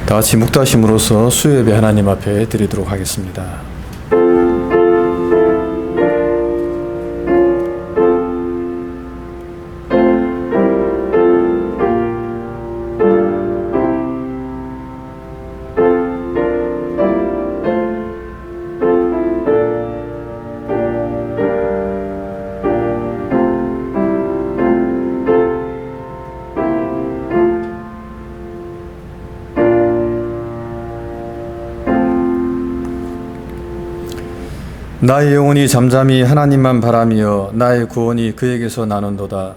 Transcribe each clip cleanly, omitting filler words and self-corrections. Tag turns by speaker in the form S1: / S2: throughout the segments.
S1: 다 같이 묵도하심으로써 수요예배 하나님 앞에 드리도록 하겠습니다. 나의 영혼이 잠잠히 하나님만 바라며 나의 구원이 그에게서 나는도다.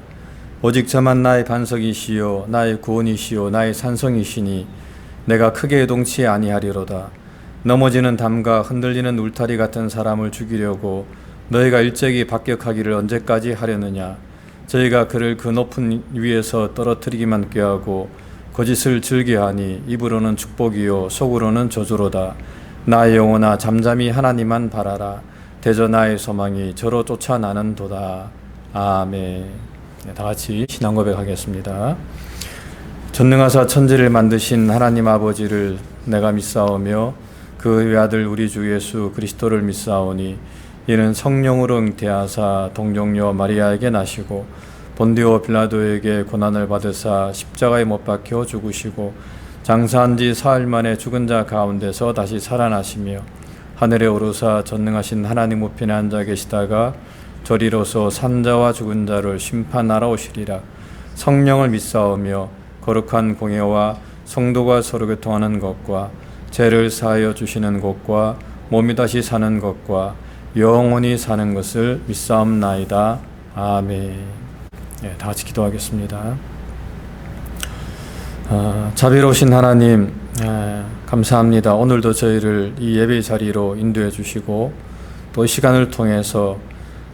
S1: 오직 저만 나의 반석이시요 나의 구원이시요 나의 산성이시니 내가 크게 요동치 아니하리로다. 넘어지는 담과 흔들리는 울타리 같은 사람을 죽이려고 너희가 일찍이 박격하기를 언제까지 하려느냐. 저희가 그를 그 높은 위에서 떨어뜨리기만 꾀하고 거짓을 즐겨하니 입으로는 축복이요 속으로는 저주로다. 나의 영혼아 잠잠히 하나님만 바라라. 대저 나의 소망이 저로 쫓아나는도다. 아멘. 다 같이 신앙 고백하겠습니다. 전능하사 천지를 만드신 하나님 아버지를 내가 믿사오며 그 외아들 우리 주 예수 그리스도를 믿사오니 이는 성령으로 잉태하사 동정녀 마리아에게 나시고 본디오 빌라도에게 고난을 받으사 십자가에 못 박혀 죽으시고 장사한 지 사흘 만에 죽은 자 가운데서 다시 살아나시며 하늘에 오르사 전능하신 하나님 우편에 앉아 계시다가 저리로서 산자와 죽은 자를 심판하러 오시리라. 성령을 믿사오며 거룩한 공예와 성도가 서로 교통하는 것과 죄를 사하여 주시는 것과 몸이 다시 사는 것과 영원히 사는 것을 믿사옵나이다. 아멘. 다 같이 기도하겠습니다. 자비로우신 하나님, 감사합니다. 오늘도 저희를 이 예배 자리로 인도해 주시고 또 이 시간을 통해서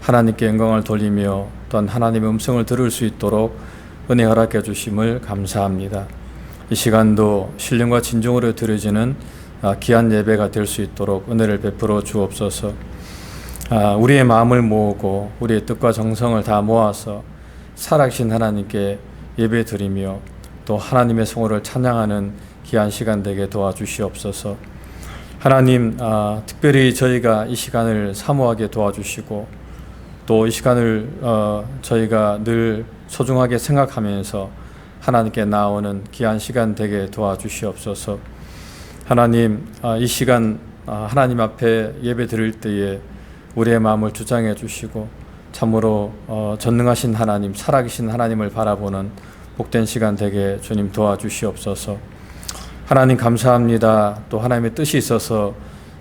S1: 하나님께 영광을 돌리며 또한 하나님의 음성을 들을 수 있도록 은혜 허락해 주심을 감사합니다. 이 시간도 신령과 진정으로 드려지는 귀한 예배가 될 수 있도록 은혜를 베풀어 주옵소서. 우리의 마음을 모으고 우리의 뜻과 정성을 다 모아서 살아계신 하나님께 예배 드리며 또 하나님의 성호를 찬양하는 귀한 시간 되게 도와주시옵소서. 하나님, 특별히 저희가 이 시간을 사모하게 도와주시고 또 이 시간을 저희가 늘 소중하게 생각하면서 하나님께 나오는 귀한 시간 되게 도와주시옵소서. 하나님, 이 시간 하나님 앞에 예배 드릴 때에 우리의 마음을 주장해 주시고 참으로 전능하신 하나님, 살아계신 하나님을 바라보는 복된 시간 되게 주님 도와주시옵소서. 하나님 감사합니다. 또 하나님의 뜻이 있어서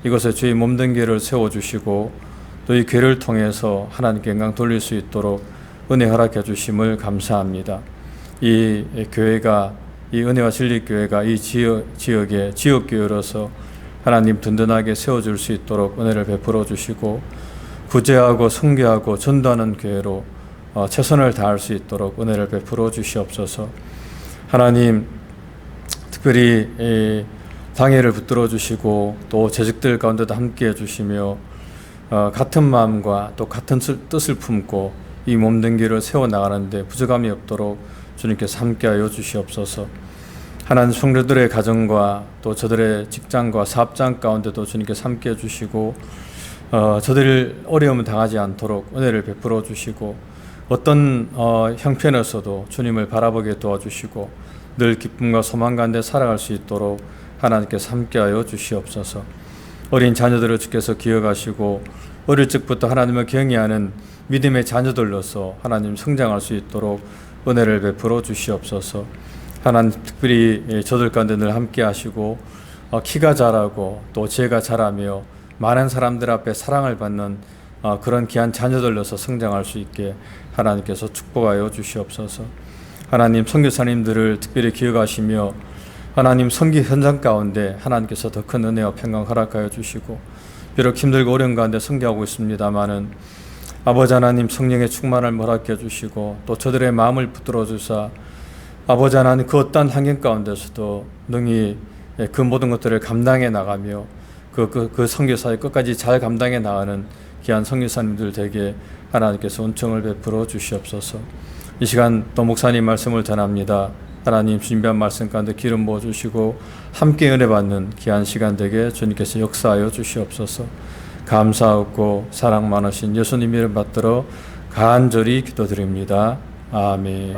S1: 이곳에 주의 몸된 교회를 세워주시고 또 이 교회를 통해서 하나님께 영광 돌릴 수 있도록 은혜 허락해 주심을 감사합니다. 이 교회가, 이 은혜와 진리 교회가 이 지역의 지역교회로서 하나님 든든하게 세워줄 수 있도록 은혜를 베풀어 주시고 구제하고 선교하고 전도하는 교회로 최선을 다할 수 있도록 은혜를 베풀어 주시옵소서. 하나님, 특별히 장애를 붙들어 주시고 또 재직들 가운데도 함께 해주시며 같은 마음과 또 같은 뜻을 품고 이 몸된 길을 세워나가는데 부족함이 없도록 주님께서 함께하여 주시옵소서. 하나님 성도들의 가정과 또 저들의 직장과 사업장 가운데도 주님께서 함께해 주시고 저들 어려움을 당하지 않도록 은혜를 베풀어 주시고 어떤 형편에서도 주님을 바라보게 도와주시고 늘 기쁨과 소망 가운데 살아갈 수 있도록 하나님께서 함께하여 주시옵소서. 어린 자녀들을 주께서 기억하시고 어릴 적부터 하나님을 경외하는 믿음의 자녀들로서 하나님 성장할 수 있도록 은혜를 베풀어 주시옵소서. 하나님 특별히 저들 가운데 늘 함께하시고 키가 자라고 또 지혜가 자라며 많은 사람들 앞에 사랑을 받는 그런 귀한 자녀들로서 성장할 수 있게 하나님께서 축복하여 주시옵소서. 하나님 선교사님들을 특별히 기억하시며 하나님 선교 현장 가운데 하나님께서 더 큰 은혜와 평강 허락하여 주시고 비록 힘들고 어려운 가운데 선교하고 있습니다마는 아버지 하나님 성령의 충만을 허락해 주시고 또 저들의 마음을 붙들어 주사 아버지 하나님 그 어떠한 환경 가운데서도 능히 그 모든 것들을 감당해 나가며 그 선교사의 끝까지 잘 감당해 나가는 귀한 선교사님들 되게 하나님께서 은총을 베풀어 주시옵소서. 이 시간 또 목사님 말씀을 전합니다. 하나님 준비한 말씀 가운데 기름 부어주시고 함께 은혜 받는 귀한 시간 되게 주님께서 역사하여 주시옵소서. 감사하고 사랑 많으신 예수님 이름 받들어 간절히 기도드립니다. 아멘.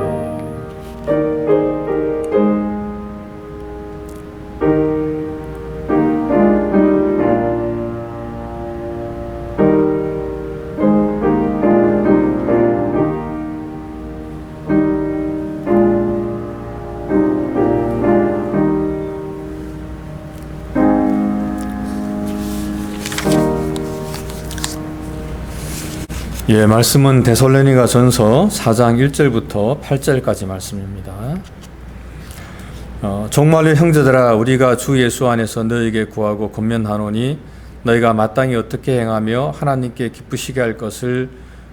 S1: 예, 말씀은 데살로니가 전서 4장 1절부터 8절까지 말씀입니다. 정말로 형제들아, 우리가 주 예수 안에서 너희에게 구하고 권면하노니 너희가 마땅히 어떻게 행하며 하나님께 기쁘시게 할 것을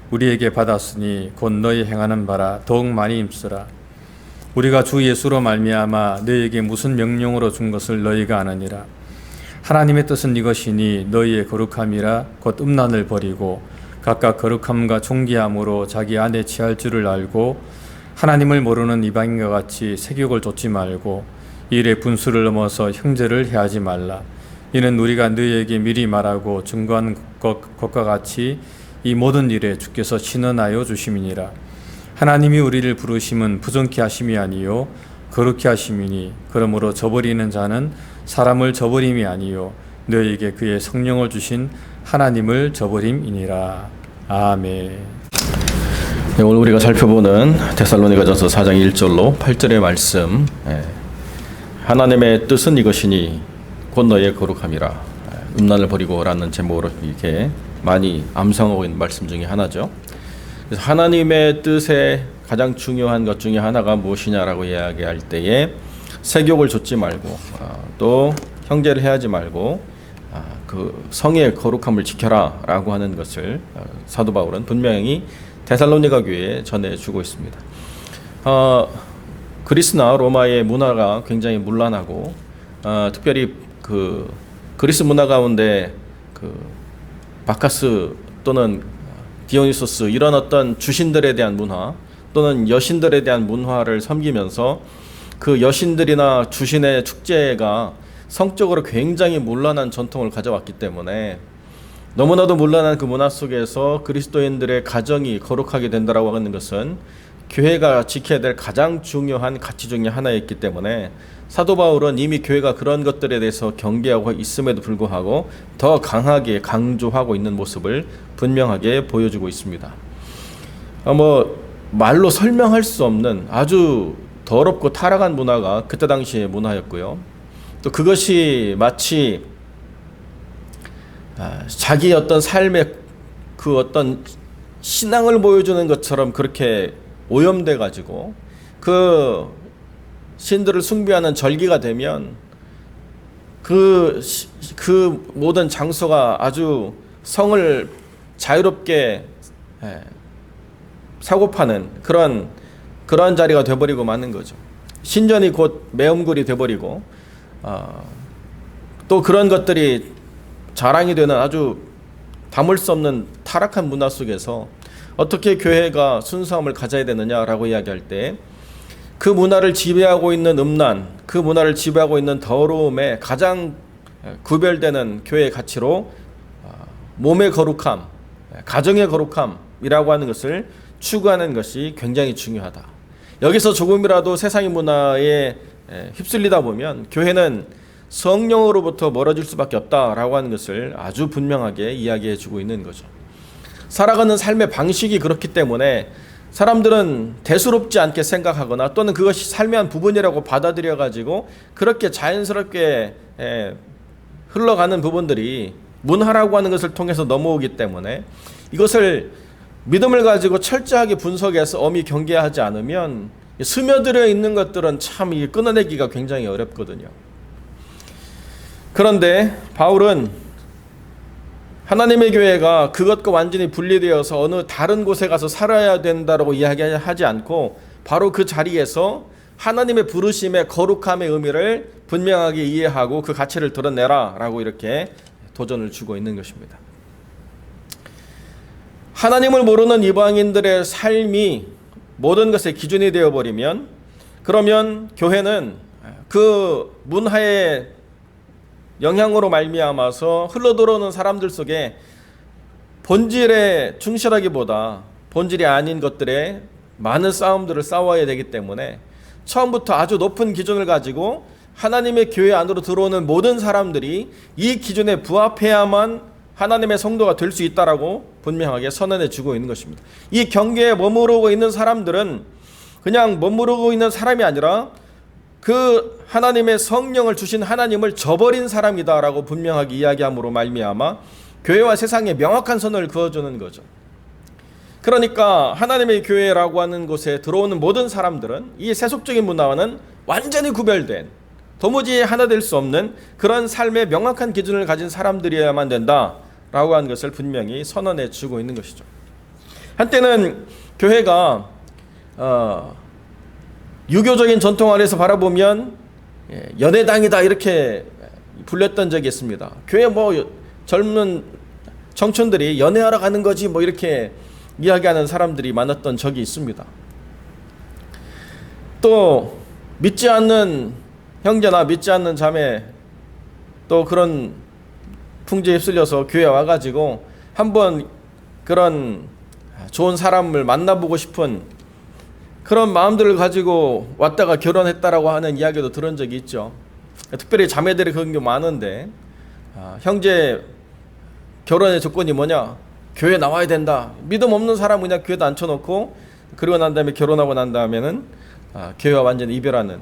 S1: 우리에게 받았으니 곧 너희 행하는 바라 더욱 많이 힘쓰라. 우리가 주 예수로 말미암아 너희에게 무슨 명령으로 준 것을 너희가 아느니라. 하나님의 뜻은 이것이니 너희의 거룩함이라 곧 음란을 버리고 각각 거룩함과 존귀함으로 자기 안에 취할 줄을 알고 하나님을 모르는 이방인과 같이 세욕을 좇지 말고 일의 분수를 넘어서 형제를 해하지 말라. 이는 우리가 너희에게 미리 말하고 증거한 것과 같이 이 모든 일에 주께서 신원하여 주심이니라. 하나님이 우리를 부르심은 부정케 하심이 아니요 거룩케 하심이니 그러므로 저버리는 자는 사람을 저버림이 아니요 너희에게 그의 성령을 주신 하나님을 저버림이니라. 아멘.
S2: 네, 오늘 우리가 살펴보는 데살로니가전서 4장 1절로 8절의 말씀, 하나님의 뜻은 이것이니 곧 너희의 거룩함이라, 음란을 버리고라는 제목으로 이렇게 많이 암송하고 있는 말씀 중에 하나죠. 그래서 하나님의 뜻의 가장 중요한 것 중에 하나가 무엇이냐라고 이야기할 때에 세욕을 좇지 말고 또 형제를 해하지 말고 그 성의 거룩함을 지켜라 라고 하는 것을 사도 바울은 분명히 데살로니가 교회에 전해주고 있습니다. 그리스나 로마의 문화가 굉장히 문란하고 특별히 그 그리스 문화 가운데 그 바카스 또는 디오니소스 이런 어떤 주신들에 대한 문화 또는 여신들에 대한 문화를 섬기면서 그 여신들이나 주신의 축제가 성적으로 굉장히 문란한 전통을 가져왔기 때문에 너무나도 문란한 그 문화 속에서 그리스도인들의 가정이 거룩하게 된다라고 하는 것은 교회가 지켜야 될 가장 중요한 가치 중에 하나였기 때문에 사도 바울은 이미 교회가 그런 것들에 대해서 경계하고 있음에도 불구하고 더 강하게 강조하고 있는 모습을 분명하게 보여주고 있습니다. 말로 설명할 수 없는 아주 더럽고 타락한 문화가 그때 당시의 문화였고요. 또 그것이 마치 자기 어떤 삶의 그 어떤 신앙을 보여주는 것처럼 그렇게 오염돼 가지고 그 신들을 숭배하는 절기가 되면 그 모든 장소가 아주 성을 자유롭게 사고 파는 그런 자리가 되어버리고 마는 거죠. 신전이 곧 매음굴이 되어버리고 또 그런 것들이 자랑이 되는 아주 담을 수 없는 타락한 문화 속에서 어떻게 교회가 순수함을 가져야 되느냐라고 이야기할 때 그 문화를 지배하고 있는 음란, 그 문화를 지배하고 있는 더러움에 가장 구별되는 교회의 가치로 몸의 거룩함, 가정의 거룩함이라고 하는 것을 추구하는 것이 굉장히 중요하다. 여기서 조금이라도 세상의 문화에 휩쓸리다 보면 교회는 성령으로부터 멀어질 수밖에 없다라고 하는 것을 아주 분명하게 이야기해 주고 있는 거죠. 살아가는 삶의 방식이 그렇기 때문에 사람들은 대수롭지 않게 생각하거나 또는 그것이 삶의 한 부분이라고 받아들여 가지고 그렇게 자연스럽게 흘러가는 부분들이 문화라고 하는 것을 통해서 넘어오기 때문에 이것을 믿음을 가지고 철저하게 분석해서 엄히 경계하지 않으면 스며들어 있는 것들은 참 끊어내기가 굉장히 어렵거든요. 그런데 바울은 하나님의 교회가 그것과 완전히 분리되어서 어느 다른 곳에 가서 살아야 된다고 이야기하지 않고 바로 그 자리에서 하나님의 부르심의 거룩함의 의미를 분명하게 이해하고 그 가치를 드러내라 라고 이렇게 도전을 주고 있는 것입니다. 하나님을 모르는 이방인들의 삶이 모든 것의 기준이 되어버리면 그러면 교회는 그 문화의 영향으로 말미암아서 흘러들어오는 사람들 속에 본질에 충실하기보다 본질이 아닌 것들에 많은 싸움들을 싸워야 되기 때문에 처음부터 아주 높은 기준을 가지고 하나님의 교회 안으로 들어오는 모든 사람들이 이 기준에 부합해야만 하나님의 성도가 될 수 있다라고 분명하게 선언해 주고 있는 것입니다. 이 경계에 머무르고 있는 사람들은 그냥 머무르고 있는 사람이 아니라 그 하나님의 성령을 주신 하나님을 저버린 사람이다라고 분명하게 이야기함으로 말미암아 교회와 세상에 명확한 선을 그어주는 거죠. 그러니까 하나님의 교회라고 하는 곳에 들어오는 모든 사람들은 이 세속적인 문화와는 완전히 구별된, 도무지 하나 될 수 없는 그런 삶의 명확한 기준을 가진 사람들이어야만 된다라고 하는 것을 분명히 선언해 주고 있는 것이죠. 한때는 교회가 유교적인 전통 아래서 바라보면 연애당이다 이렇게 불렸던 적이 있습니다. 교회 젊은 청춘들이 연애하러 가는 거지 이렇게 이야기하는 사람들이 많았던 적이 있습니다. 또 믿지 않는 형제나 믿지 않는 자매 또 그런 풍조에 휩쓸려서 교회에 와가지고 한번 그런 좋은 사람을 만나보고 싶은 그런 마음들을 가지고 왔다가 결혼했다라고 하는 이야기도 들은 적이 있죠. 특별히 자매들이 그런 게 많은데 형제 결혼의 조건이 뭐냐? 교회 나와야 된다. 믿음 없는 사람은 그냥 교회도 앉혀놓고 그러고 난 다음에 결혼하고 난 다음에는 교회와 완전히 이별하는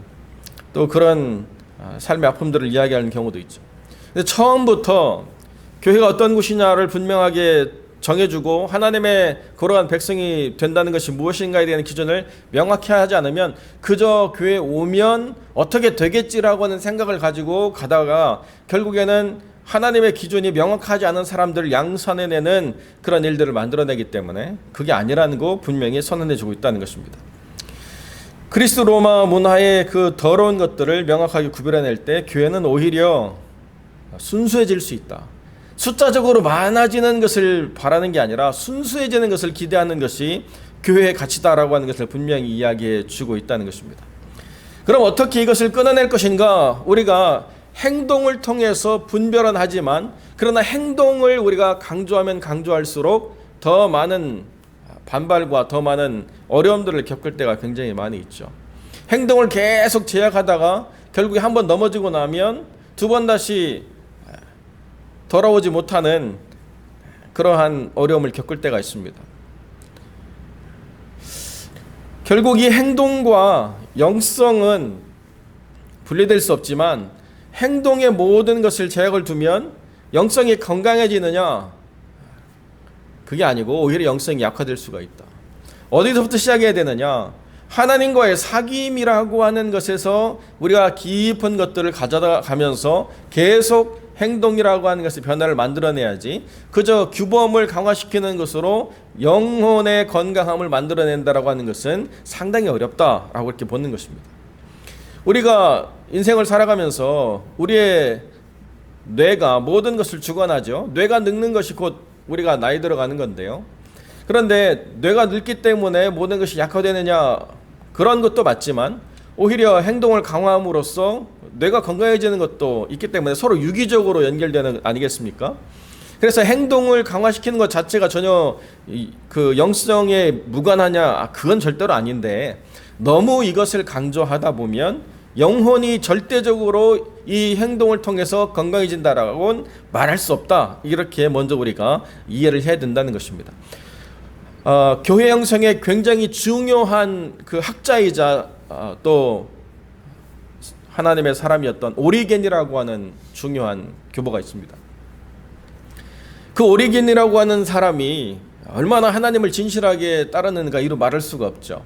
S2: 또 그런 삶의 아픔들을 이야기하는 경우도 있죠. 근데 처음부터 교회가 어떤 곳이냐를 분명하게 정해주고 하나님의 거룩한 백성이 된다는 것이 무엇인가에 대한 기준을 명확히 하지 않으면 그저 교회에 오면 어떻게 되겠지라고 하는 생각을 가지고 가다가 결국에는 하나님의 기준이 명확하지 않은 사람들을 양산해내는 그런 일들을 만들어내기 때문에 그게 아니라는 거 분명히 선언해주고 있다는 것입니다. 그리스 로마 문화의 그 더러운 것들을 명확하게 구별해낼 때 교회는 오히려 순수해질 수 있다. 숫자적으로 많아지는 것을 바라는 게 아니라 순수해지는 것을 기대하는 것이 교회의 가치다라고 하는 것을 분명히 이야기해 주고 있다는 것입니다. 그럼 어떻게 이것을 끊어낼 것인가? 우리가 행동을 통해서 분별은 하지만 그러나 행동을 우리가 강조하면 강조할수록 더 많은 반발과 더 많은 어려움들을 겪을 때가 굉장히 많이 있죠. 행동을 계속 제약하다가 결국에 한번 넘어지고 나면 두 번 다시 돌아오지 못하는 그러한 어려움을 겪을 때가 있습니다. 결국 이 행동과 영성은 분리될 수 없지만 행동의 모든 것을 제약을 두면 영성이 건강해지느냐? 그게 아니고 오히려 영성이 약화될 수가 있다. 어디서부터 시작해야 되느냐? 하나님과의 사귐이라고 하는 것에서 우리가 깊은 것들을 가져가면서 계속 행동이라고 하는 것의 변화를 만들어내야지 그저 규범을 강화시키는 것으로 영혼의 건강함을 만들어낸다라고 하는 것은 상당히 어렵다라고 이렇게 보는 것입니다. 우리가 인생을 살아가면서 우리의 뇌가 모든 것을 주관하죠. 뇌가 늙는 것이 곧 우리가 나이 들어가는 건데요. 그런데 뇌가 늙기 때문에 모든 것이 약화되느냐 그런 것도 맞지만 오히려 행동을 강화함으로써 뇌가 건강해지는 것도 있기 때문에 서로 유기적으로 연결되는 것 아니겠습니까? 그래서 행동을 강화시키는 것 자체가 전혀 그 영성에 무관하냐? 그건 절대로 아닌데 너무 이것을 강조하다 보면 영혼이 절대적으로 이 행동을 통해서 건강해진다라고는 말할 수 없다. 이렇게 먼저 우리가 이해를 해야 된다는 것입니다. 교회 형성에 굉장히 중요한 그 학자이자 또 하나님의 사람이었던 오리겐이라고 하는 중요한 교보가 있습니다. 그 오리겐이라고 하는 사람이 얼마나 하나님을 진실하게 따르는가 이루 말할 수가 없죠.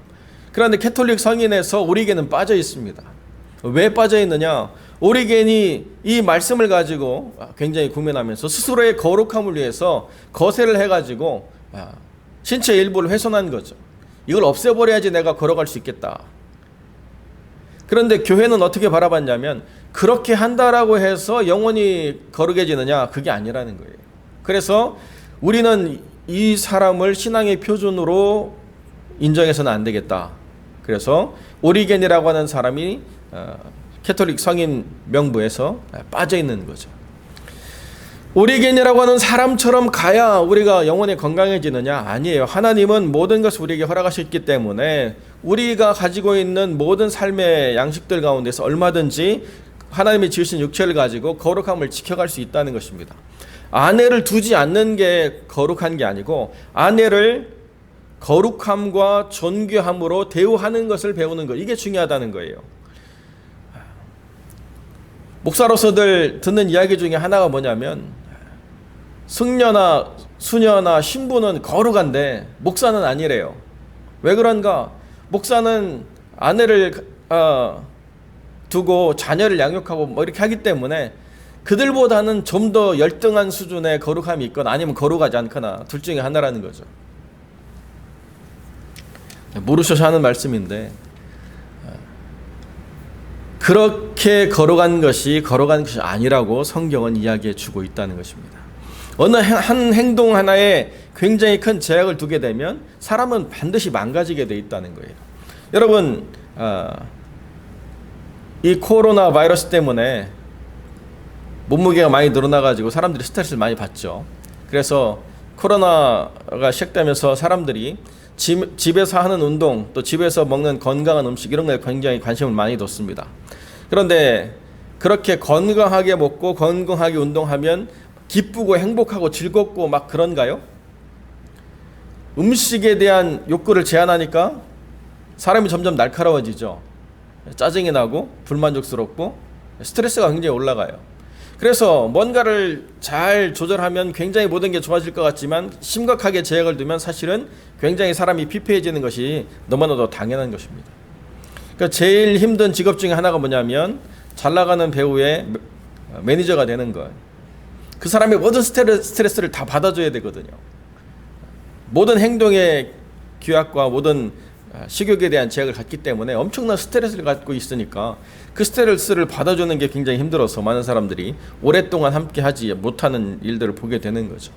S2: 그런데 캐톨릭 성인에서 오리겐은 빠져 있습니다. 왜 빠져 있느냐? 오리겐이 이 말씀을 가지고 굉장히 고민하면서 스스로의 거룩함을 위해서 거세를 해가지고 신체 일부를 훼손한 거죠. 이걸 없애버려야지 내가 걸어갈 수 있겠다. 그런데 교회는 어떻게 바라봤냐면 그렇게 한다라고 해서 영혼이 거룩해지느냐? 그게 아니라는 거예요. 그래서 우리는 이 사람을 신앙의 표준으로 인정해서는 안 되겠다. 그래서 오리겐이라고 하는 사람이 캐톨릭 성인 명부에서 빠져 있는 거죠. 오리겐이라고 하는 사람처럼 가야 우리가 영혼이 건강해지느냐? 아니에요. 하나님은 모든 것을 우리에게 허락하셨기 때문에 우리가 가지고 있는 모든 삶의 양식들 가운데서 얼마든지 하나님이 지으신 육체를 가지고 거룩함을 지켜갈 수 있다는 것입니다. 아내를 두지 않는 게 거룩한 게 아니고 아내를 거룩함과 존귀함으로 대우하는 것을 배우는 것, 이게 중요하다는 거예요. 목사로서들 듣는 이야기 중에 하나가 뭐냐면 승려나 수녀나 신부는 거룩한데 목사는 아니래요. 왜 그런가? 목사는 아내를 두고 자녀를 양육하고 뭐 이렇게 하기 때문에 그들보다는 좀 더 열등한 수준의 거룩함이 있거나 아니면 거룩하지 않거나 둘 중에 하나라는 거죠. 모르셔서 하는 말씀인데 그렇게 거룩한 것이 아니라고 성경은 이야기해 주고 있다는 것입니다. 어느 한 행동 하나에 굉장히 큰 제약을 두게 되면 사람은 반드시 망가지게 돼 있다는 거예요. 여러분, 이 코로나 바이러스 때문에 몸무게가 많이 늘어나가지고 사람들이 스트레스를 많이 받죠. 그래서 코로나가 시작되면서 사람들이 집에서 하는 운동, 또 집에서 먹는 건강한 음식 이런 거에 굉장히 관심을 많이 뒀습니다. 그런데 그렇게 건강하게 먹고 건강하게 운동하면 기쁘고 행복하고 즐겁고 막 그런가요? 음식에 대한 욕구를 제한하니까 사람이 점점 날카로워지죠. 짜증이 나고 불만족스럽고 스트레스가 굉장히 올라가요. 그래서 뭔가를 잘 조절하면 굉장히 모든 게 좋아질 것 같지만 심각하게 제약을 두면 사실은 굉장히 사람이 피폐해지는 것이 너무나도 당연한 것입니다. 그러니까 제일 힘든 직업 중에 하나가 뭐냐면 잘 나가는 배우의 매니저가 되는 것. 그 사람의 모든 스트레스를 다 받아줘야 되거든요. 모든 행동의 규약과 모든 식욕에 대한 제약을 갖기 때문에 엄청난 스트레스를 갖고 있으니까 그 스트레스를 받아주는 게 굉장히 힘들어서 많은 사람들이 오랫동안 함께 하지 못하는 일들을 보게 되는 거죠.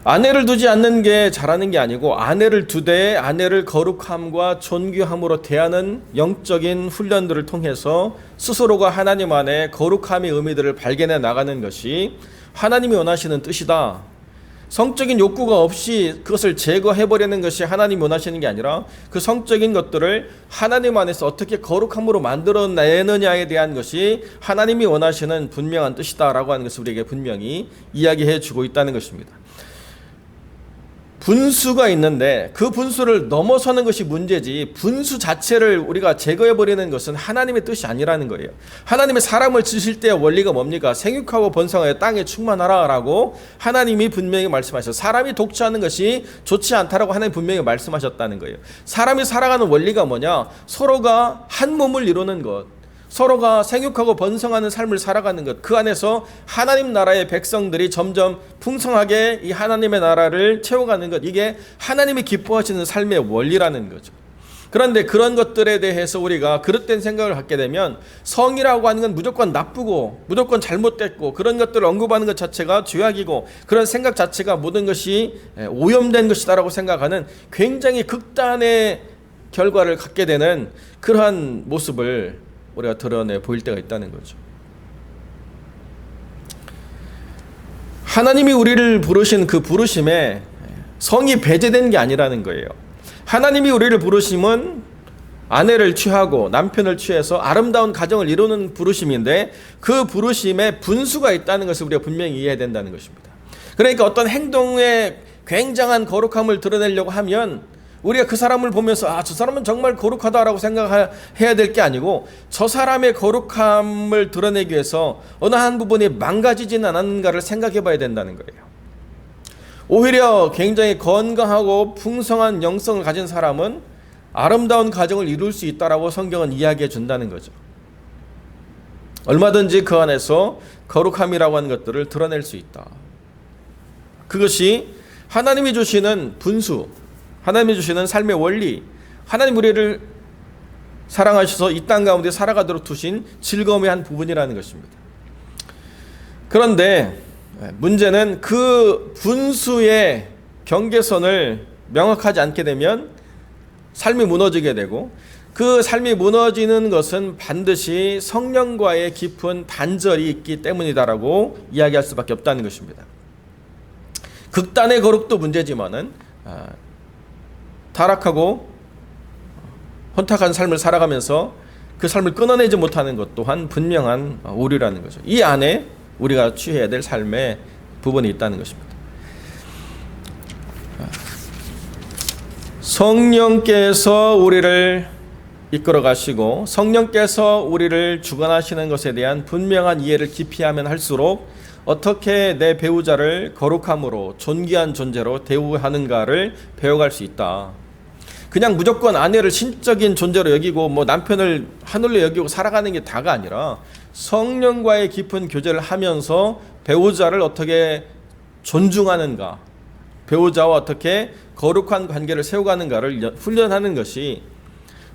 S2: 아내를 두지 않는 게 잘하는 게 아니고 아내를 두되 아내를 거룩함과 존귀함으로 대하는 영적인 훈련들을 통해서 스스로가 하나님 안에 거룩함의 의미들을 발견해 나가는 것이 하나님이 원하시는 뜻이다. 성적인 욕구가 없이 그것을 제거해버리는 것이 하나님이 원하시는 게 아니라 그 성적인 것들을 하나님 안에서 어떻게 거룩함으로 만들어내느냐에 대한 것이 하나님이 원하시는 분명한 뜻이다라고 하는 것을 우리에게 분명히 이야기해 주고 있다는 것입니다. 분수가 있는데 그 분수를 넘어서는 것이 문제지 분수 자체를 우리가 제거해버리는 것은 하나님의 뜻이 아니라는 거예요. 하나님의 사람을 지으실 때의 원리가 뭡니까? 생육하고 번성하여 땅에 충만하라 라고 하나님이 분명히 말씀하셨어요. 사람이 독주하는 것이 좋지 않다라고 하나님이 분명히 말씀하셨다는 거예요. 사람이 살아가는 원리가 뭐냐? 서로가 한 몸을 이루는 것, 서로가 생육하고 번성하는 삶을 살아가는 것, 그 안에서 하나님 나라의 백성들이 점점 풍성하게 이 하나님의 나라를 채워가는 것, 이게 하나님이 기뻐하시는 삶의 원리라는 거죠. 그런데 그런 것들에 대해서 우리가 그릇된 생각을 갖게 되면 성이라고 하는 건 무조건 나쁘고 무조건 잘못됐고 그런 것들을 언급하는 것 자체가 죄악이고 그런 생각 자체가 모든 것이 오염된 것이다라고 생각하는 굉장히 극단의 결과를 갖게 되는 그러한 모습을 우리가 드러내 보일 때가 있다는 거죠. 하나님이 우리를 부르신 그 부르심에 성이 배제된 게 아니라는 거예요. 하나님이 우리를 부르심은 아내를 취하고 남편을 취해서 아름다운 가정을 이루는 부르심인데 그 부르심에 분수가 있다는 것을 우리가 분명히 이해해야 된다는 것입니다. 그러니까 어떤 행동에 굉장한 거룩함을 드러내려고 하면 우리가 그 사람을 보면서 저 사람은 정말 거룩하다라고 생각해야 될 게 아니고 저 사람의 거룩함을 드러내기 위해서 어느 한 부분이 망가지지는 않았는가를 생각해 봐야 된다는 거예요. 오히려 굉장히 건강하고 풍성한 영성을 가진 사람은 아름다운 가정을 이룰 수 있다라고 성경은 이야기해 준다는 거죠. 얼마든지 그 안에서 거룩함이라고 하는 것들을 드러낼 수 있다. 그것이 하나님이 주시는 분수, 하나님이 주시는 삶의 원리, 하나님 우리를 사랑하셔서 이 땅 가운데 살아가도록 두신 즐거움의 한 부분이라는 것입니다. 그런데 문제는 그 분수의 경계선을 명확하지 않게 되면 삶이 무너지게 되고 그 삶이 무너지는 것은 반드시 성령과의 깊은 단절이 있기 때문이다라고 이야기할 수밖에 없다는 것입니다. 극단의 거룩도 문제지만은 타락하고 혼탁한 삶을 살아가면서 그 삶을 끊어내지 못하는 것 또한 분명한 오류라는 거죠. 이 안에 우리가 취해야 될 삶의 부분이 있다는 것입니다. 성령께서 우리를 이끌어 가시고 성령께서 우리를 주관하시는 것에 대한 분명한 이해를 깊이 하면 할수록 어떻게 내 배우자를 거룩함으로 존귀한 존재로 대우하는가를 배워갈 수 있다. 그냥 무조건 아내를 신적인 존재로 여기고 뭐 남편을 하늘로 여기고 살아가는 게 다가 아니라 성령과의 깊은 교제를 하면서 배우자를 어떻게 존중하는가, 배우자와 어떻게 거룩한 관계를 세워가는가를 훈련하는 것이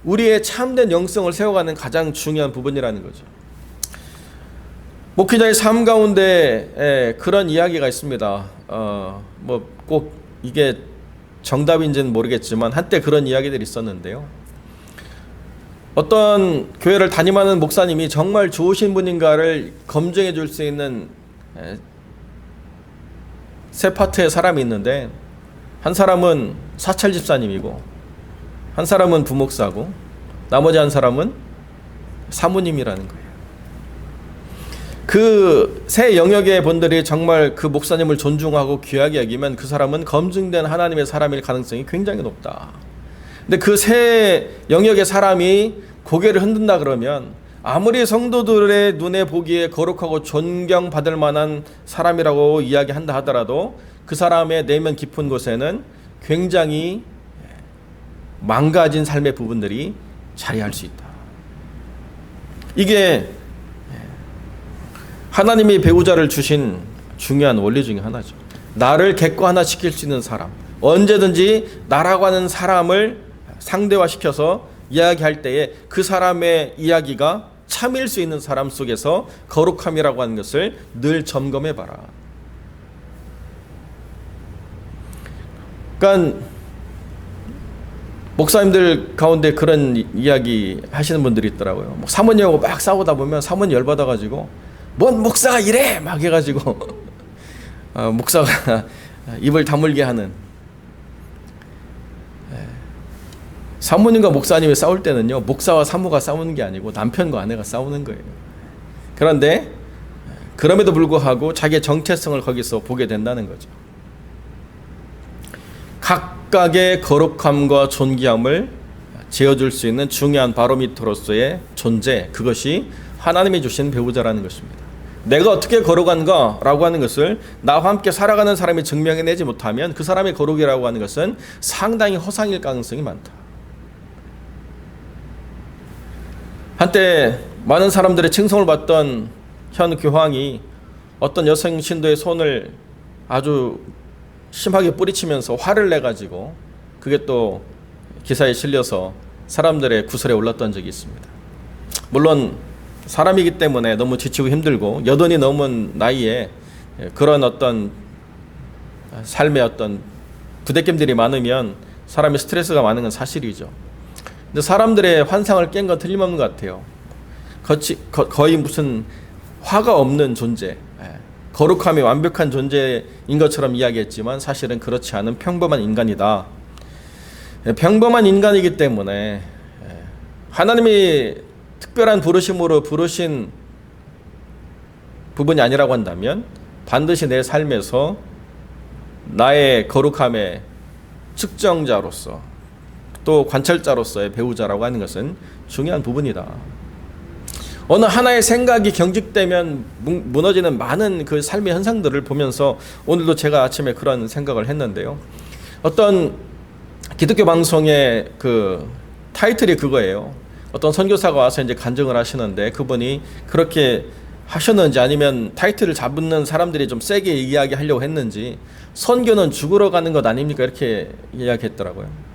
S2: 우리의 참된 영성을 세워가는 가장 중요한 부분이라는 거죠. 목회자의 삶 가운데 그런 이야기가 있습니다. 뭐 꼭 이게 정답인지는 모르겠지만 한때 그런 이야기들이 있었는데요. 어떤 교회를 담임하는 목사님이 정말 좋으신 분인가를 검증해 줄 수 있는 세 파트의 사람이 있는데, 한 사람은 사찰 집사님이고 한 사람은 부목사고 나머지 한 사람은 사모님이라는 거예요. 그 세 영역의 분들이 정말 그 목사님을 존중하고 귀하게 여기면 그 사람은 검증된 하나님의 사람일 가능성이 굉장히 높다. 근데 그 세 영역의 사람이 고개를 흔든다 그러면 아무리 성도들의 눈에 보기에 거룩하고 존경받을 만한 사람이라고 이야기한다 하더라도 그 사람의 내면 깊은 곳에는 굉장히 망가진 삶의 부분들이 자리할 수 있다. 이게 하나님이 배우자를 주신 중요한 원리 중에 하나죠. 나를 객관화시킬 수 있는 사람, 언제든지 나라고 하는 사람을 상대화시켜서 이야기할 때에 그 사람의 이야기가 참일 수 있는 사람 속에서 거룩함이라고 하는 것을 늘 점검해봐라. 그러니까 목사님들 가운데 그런 이야기 하시는 분들이 있더라고요. 뭐 사모님하고 막 싸우다 보면 사모님 열받아가지고 뭔 목사가 이래! 막 해가지고 목사가 입을 다물게 하는. 사모님과 목사님이 싸울 때는요, 목사와 사모가 싸우는 게 아니고 남편과 아내가 싸우는 거예요. 그런데 그럼에도 불구하고 자기의 정체성을 거기서 보게 된다는 거죠. 각각의 거룩함과 존귀함을 지어줄 수 있는 중요한 바로미터로서의 존재, 그것이 하나님이 주신 배우자라는 것입니다. 내가 어떻게 거룩한가 라고 하는 것을 나와 함께 살아가는 사람이 증명해내지 못하면 그 사람의 거룩이라고 하는 것은 상당히 허상일 가능성이 많다. 한때 많은 사람들의 칭송을 받던 현 교황이 어떤 여성 신도의 손을 아주 심하게 뿌리치면서 화를 내가지고 그게 또 기사에 실려서 사람들의 구설에 올랐던 적이 있습니다. 물론 사람이기 때문에 너무 지치고 힘들고 여든이 넘은 나이에 그런 어떤 삶의 어떤 부대낌들이 많으면 사람이 스트레스가 많은 건 사실이죠. 근데 사람들의 환상을 깬 건 틀림없는 것 같아요. 거의 무슨 화가 없는 존재, 거룩함이 완벽한 존재인 것처럼 이야기했지만 사실은 그렇지 않은 평범한 인간이다. 평범한 인간이기 때문에 하나님이 특별한 부르심으로 부르신 부분이 아니라고 한다면 반드시 내 삶에서 나의 거룩함의 측정자로서 또 관찰자로서의 배우자라고 하는 것은 중요한 부분이다. 어느 하나의 생각이 경직되면 무너지는 많은 그 삶의 현상들을 보면서 오늘도 제가 아침에 그런 생각을 했는데요. 어떤 기독교 방송의 그 타이틀이 그거예요. 어떤 선교사가 와서 이제 간증을 하시는데 그분이 그렇게 하셨는지 아니면 타이틀을 잡는 사람들이 좀 세게 이야기하려고 했는지 선교는 죽으러 가는 것 아닙니까? 이렇게 이야기했더라고요.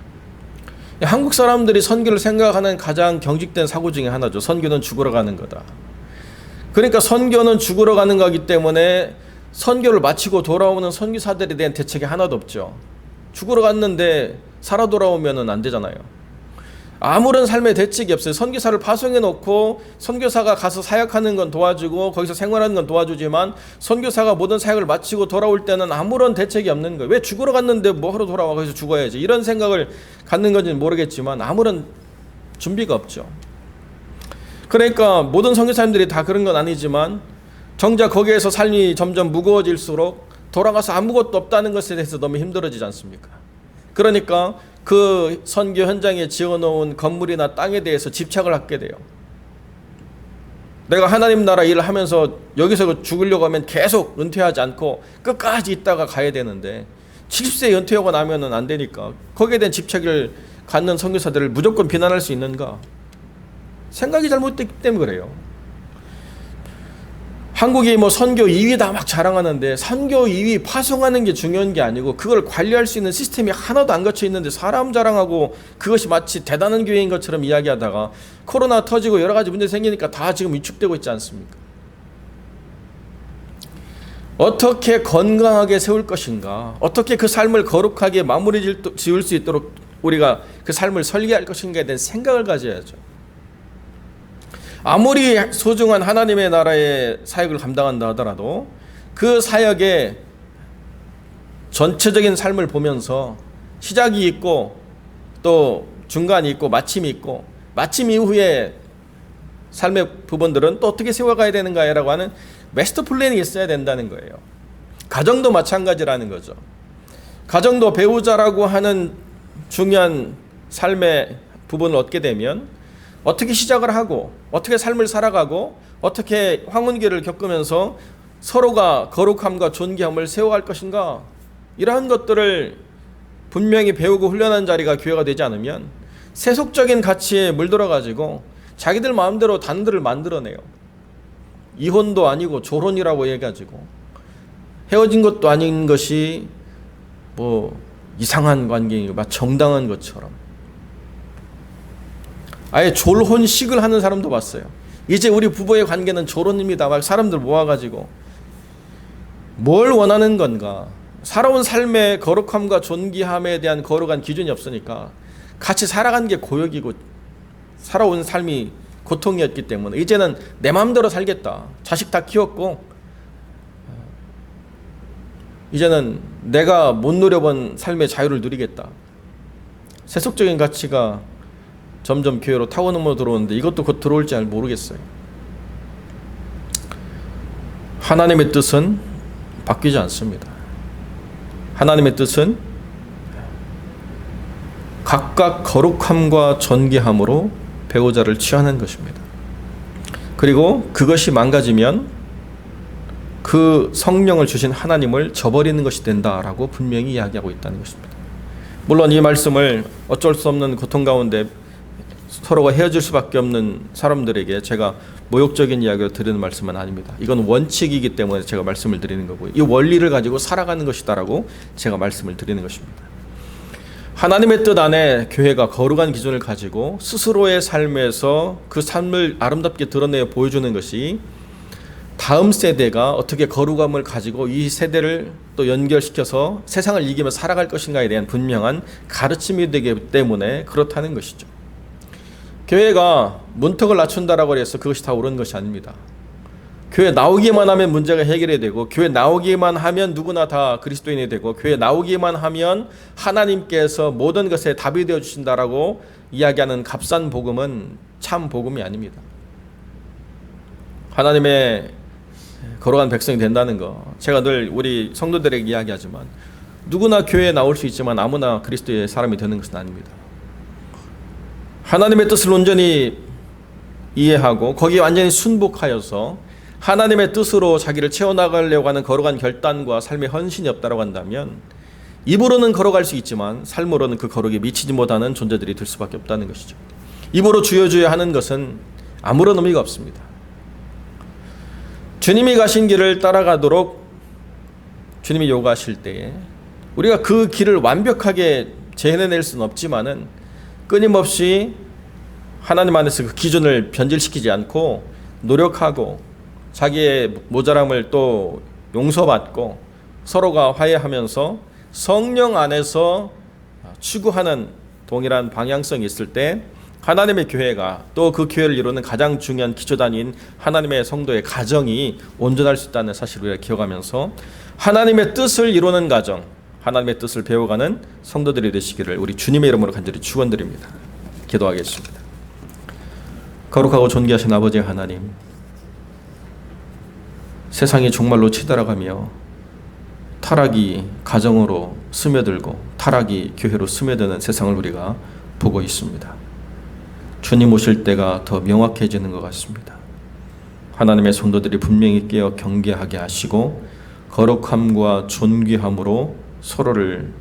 S2: 한국 사람들이 선교를 생각하는 가장 경직된 사고 중에 하나죠. 선교는 죽으러 가는 거다. 그러니까 선교는 죽으러 가는 거기 때문에 선교를 마치고 돌아오는 선교사들에 대한 대책이 하나도 없죠. 죽으러 갔는데 살아 돌아오면 안 되잖아요. 아무런 삶의 대책이 없어요. 선교사를 파송해 놓고 선교사가 가서 사역하는 건 도와주고 거기서 생활하는 건 도와주지만 선교사가 모든 사역을 마치고 돌아올 때는 아무런 대책이 없는 거예요. 왜 죽으러 갔는데 뭐하러 돌아와 거기서 죽어야지. 이런 생각을 갖는 건지는 모르겠지만 아무런 준비가 없죠. 그러니까 모든 선교사님들이 다 그런 건 아니지만 정작 거기에서 삶이 점점 무거워질수록 돌아가서 아무것도 없다는 것에 대해서 너무 힘들어지지 않습니까? 그러니까 그 선교 현장에 지어놓은 건물이나 땅에 대해서 집착을 하게 돼요. 내가 하나님 나라 일을 하면서 여기서 죽으려고 하면 계속 은퇴하지 않고 끝까지 있다가 가야 되는데 70세 은퇴하고 나면은 안 되니까 거기에 대한 집착을 갖는 선교사들을 무조건 비난할 수 있는가? 생각이 잘못됐기 때문에 그래요. 한국이 뭐 선교 2위다 막 자랑하는데 선교 2위 파송하는 게 중요한 게 아니고 그걸 관리할 수 있는 시스템이 하나도 안 갖춰 있는데 사람 자랑하고 그것이 마치 대단한 교회인 것처럼 이야기하다가 코로나 터지고 여러 가지 문제 생기니까 다 지금 위축되고 있지 않습니까? 어떻게 건강하게 세울 것인가, 어떻게 그 삶을 거룩하게 마무리 지을 수 있도록 우리가 그 삶을 설계할 것인가에 대한 생각을 가져야죠. 아무리 소중한 하나님의 나라의 사역을 감당한다 하더라도 그 사역의 전체적인 삶을 보면서 시작이 있고 또 중간이 있고 마침이 있고 마침 이후에 삶의 부분들은 또 어떻게 세워가야 되는가라고 하는 마스터 플랜이 있어야 된다는 거예요. 가정도 마찬가지라는 거죠. 가정도 배우자라고 하는 중요한 삶의 부분을 얻게 되면 어떻게 시작을 하고 어떻게 삶을 살아가고 어떻게 황혼기를 겪으면서 서로가 거룩함과 존귀함을 세워갈 것인가, 이러한 것들을 분명히 배우고 훈련한 자리가 교회가 되지 않으면 세속적인 가치에 물들어가지고 자기들 마음대로 단들을 만들어내요. 이혼도 아니고 조론이라고 해가지고 헤어진 것도 아닌 것이 뭐 이상한 관계이고 막 정당한 것처럼 아예 졸혼식을 하는 사람도 봤어요. 이제 우리 부부의 관계는 졸혼입니다. 막 사람들 모아가지고 뭘 원하는 건가? 살아온 삶의 거룩함과 존귀함에 대한 거룩한 기준이 없으니까 같이 살아간 게 고역이고 살아온 삶이 고통이었기 때문에 이제는 내 마음대로 살겠다. 자식 다 키웠고 이제는 내가 못 누려본 삶의 자유를 누리겠다. 세속적인 가치가 점점 교회로 타고넘어 들어오는데 이것도 곧 들어올지 잘 모르겠어요. 하나님의 뜻은 바뀌지 않습니다. 하나님의 뜻은 각각 거룩함과 존귀함으로 배우자를 취하는 것입니다. 그리고 그것이 망가지면 그 성령을 주신 하나님을 저버리는 것이 된다라고 분명히 이야기하고 있다는 것입니다. 물론 이 말씀을 어쩔 수 없는 고통 가운데 서로가 헤어질 수밖에 없는 사람들에게 제가 모욕적인 이야기를 드리는 말씀은 아닙니다. 이건 원칙이기 때문에 제가 말씀을 드리는 거고요. 이 원리를 가지고 살아가는 것이다라고 제가 말씀을 드리는 것입니다. 하나님의 뜻 안에 교회가 거룩한 기준을 가지고 스스로의 삶에서 그 삶을 아름답게 드러내어 보여주는 것이 다음 세대가 어떻게 거룩함을 가지고 이 세대를 또 연결시켜서 세상을 이기며 살아갈 것인가에 대한 분명한 가르침이 되기 때문에 그렇다는 것이죠. 교회가 문턱을 낮춘다라고 해서 그것이 다 옳은 것이 아닙니다. 교회 나오기만 하면 문제가 해결이 되고 교회 나오기만 하면 누구나 다 그리스도인이 되고 교회 나오기만 하면 하나님께서 모든 것에 답이 되어 주신다라고 이야기하는 값싼 복음은 참 복음이 아닙니다. 하나님의 거룩한 백성이 된다는 거 제가 늘 우리 성도들에게 이야기하지만 누구나 교회에 나올 수 있지만 아무나 그리스도의 사람이 되는 것은 아닙니다. 하나님의 뜻을 온전히 이해하고 거기에 완전히 순복하여서 하나님의 뜻으로 자기를 채워나가려고 하는 거룩한 결단과 삶의 헌신이 없다고 한다면 입으로는 걸어갈 수 있지만 삶으로는 그 거룩에 미치지 못하는 존재들이 될 수밖에 없다는 것이죠. 입으로 주여 주여 하는 것은 아무런 의미가 없습니다. 주님이 가신 길을 따라가도록 주님이 요구하실 때에 우리가 그 길을 완벽하게 재해낼 수는 없지만은 끊임없이 하나님 안에서 그 기준을 변질시키지 않고 노력하고 자기의 모자람을 또 용서받고 서로가 화해하면서 성령 안에서 추구하는 동일한 방향성이 있을 때 하나님의 교회가 또 그 교회를 이루는 가장 중요한 기초단위인 하나님의 성도의 가정이 온전할 수 있다는 사실을 우리가 기억하면서 하나님의 뜻을 이루는 가정, 하나님의 뜻을 배워가는 성도들이 되시기를 우리 주님의 이름으로 간절히 축원드립니다. 기도하겠습니다. 거룩하고 존귀하신 아버지 하나님, 세상이 정말로 치달아가며 타락이 가정으로 스며들고 타락이 교회로 스며드는 세상을 우리가 보고 있습니다. 주님 오실 때가 더 명확해지는 것 같습니다. 하나님의 성도들이 분명히 깨어 경계하게 하시고 거룩함과 존귀함으로 서로를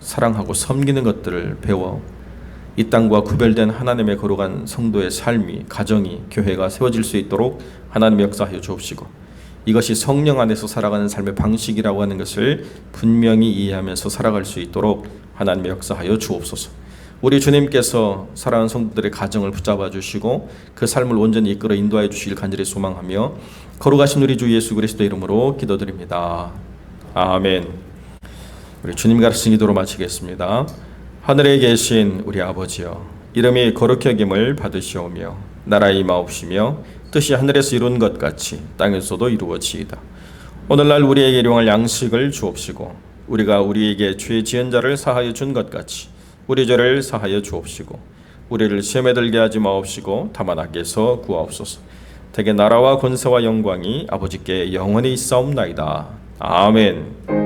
S2: 사랑하고 섬기는 것들을 배워 이 땅과 구별된 하나님의 거룩한 성도의 삶이, 가정이, 교회가 세워질 수 있도록 하나님 역사하여 주옵시고, 이것이 성령 안에서 살아가는 삶의 방식이라고 하는 것을 분명히 이해하면서 살아갈 수 있도록 하나님 역사하여 주옵소서. 우리 주님께서 사랑하는 성도들의 가정을 붙잡아 주시고 그 삶을 온전히 이끌어 인도하여 주시길 간절히 소망하며 거룩하신 우리 주 예수 그리스도 이름으로 기도드립니다. 아멘. 우리 주님 가르친 기도로 마치겠습니다. 하늘에 계신 우리 아버지여, 이름이 거룩히 여김을 받으시오며 나라의 임하옵시며 뜻이 하늘에서 이룬 것 같이 땅에서도 이루어지이다. 오늘날 우리에게 일용할 양식을 주옵시고 우리가 우리에게 죄 지은 자를 사하여 준 것 같이 우리 죄를 사하여 주옵시고 우리를 시험에 들게 하지 마옵시고 다만 악에서 구하옵소서. 대개 나라와 권세와 영광이 아버지께 영원히 있사옵나이다. 아멘.